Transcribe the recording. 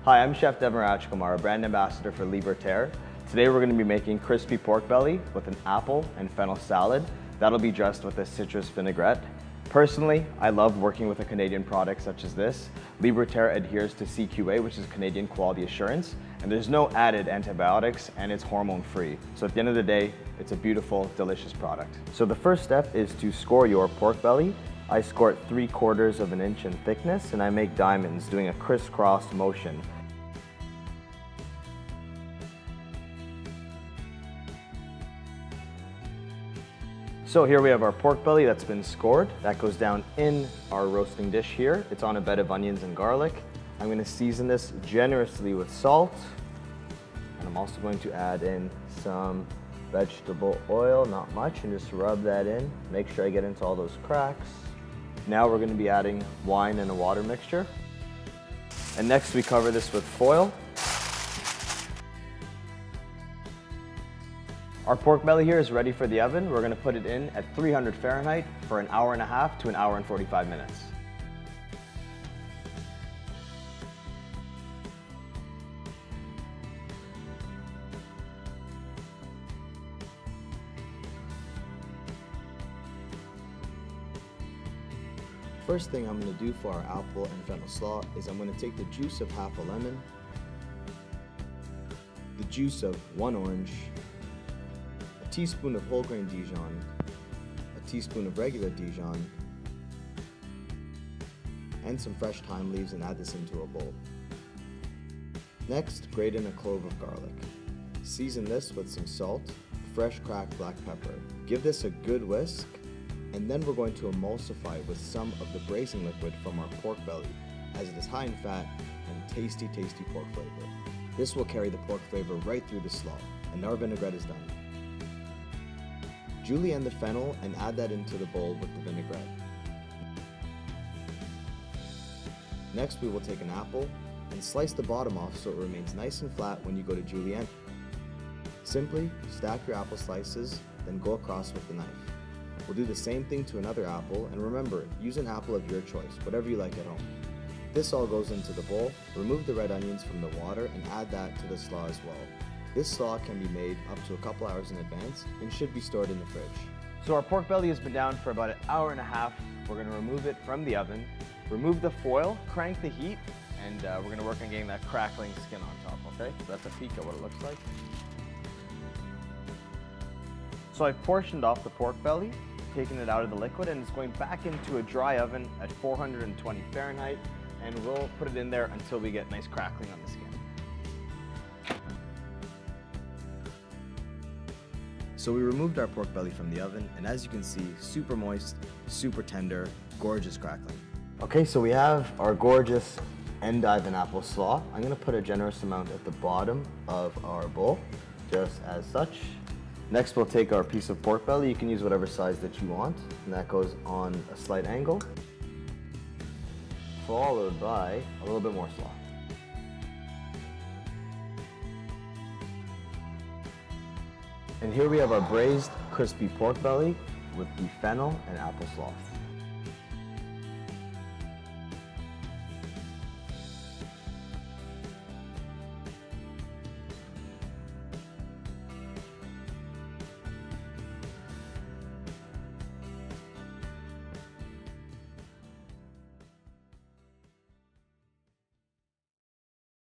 Hi, I'm Chef Devan Rajkumar, a brand ambassador for LiberTerre. Today we're going to be making crispy pork belly with an apple and fennel salad. That'll be dressed with a citrus vinaigrette. Personally, I love working with a Canadian product such as this. LiberTerre adheres to CQA, which is Canadian Quality Assurance, and there's no added antibiotics and it's hormone-free. So at the end of the day, it's a beautiful, delicious product. So the first step is to score your pork belly. I score it 3/4 of an inch in thickness and I make diamonds doing a crisscross motion. So here we have our pork belly that's been scored. That goes down in our roasting dish here. It's on a bed of onions and garlic. I'm going to season this generously with salt. And I'm also going to add in some vegetable oil, not much, and just rub that in. Make sure I get into all those cracks. Now we're going to be adding wine and a water mixture. And next we cover this with foil. Our pork belly here is ready for the oven. We're going to put it in at 300 Fahrenheit for an hour and a half to an hour and 45 minutes. First thing I'm going to do for our apple and fennel slaw is I'm going to take the juice of half a lemon, the juice of 1 orange, a teaspoon of whole grain Dijon, a teaspoon of regular Dijon, and some fresh thyme leaves and add this into a bowl. Next, grate in a clove of garlic. Season this with some salt, fresh cracked black pepper. Give this a good whisk, and then we're going to emulsify with some of the braising liquid from our pork belly, as it is high in fat and tasty, tasty pork flavor. This will carry the pork flavor right through the slaw, and our vinaigrette is done. Julienne the fennel and add that into the bowl with the vinaigrette. Next we will take an apple and slice the bottom off so it remains nice and flat when you go to julienne. Simply stack your apple slices, then go across with the knife. We'll do the same thing to another apple, and remember, use an apple of your choice, whatever you like at home. This all goes into the bowl. Remove the red onions from the water and add that to the slaw as well. This slaw can be made up to a couple hours in advance and should be stored in the fridge. So our pork belly has been down for about an hour and a half. We're going to remove it from the oven, remove the foil, crank the heat, and we're going to work on getting that crackling skin on top, okay? So that's a peek at what it looks like. So I've portioned off the pork belly, taken it out of the liquid, and it's going back into a dry oven at 420 Fahrenheit, and we'll put it in there until we get nice crackling on the skin. So we removed our pork belly from the oven, and as you can see, super moist, super tender, gorgeous crackling. Okay, so we have our gorgeous endive and apple slaw. I'm going to put a generous amount at the bottom of our bowl, just as such. Next, we'll take our piece of pork belly. You can use whatever size that you want, and that goes on a slight angle, followed by a little bit more slaw. And here we have our braised, crispy pork belly with the fennel and apple slaw.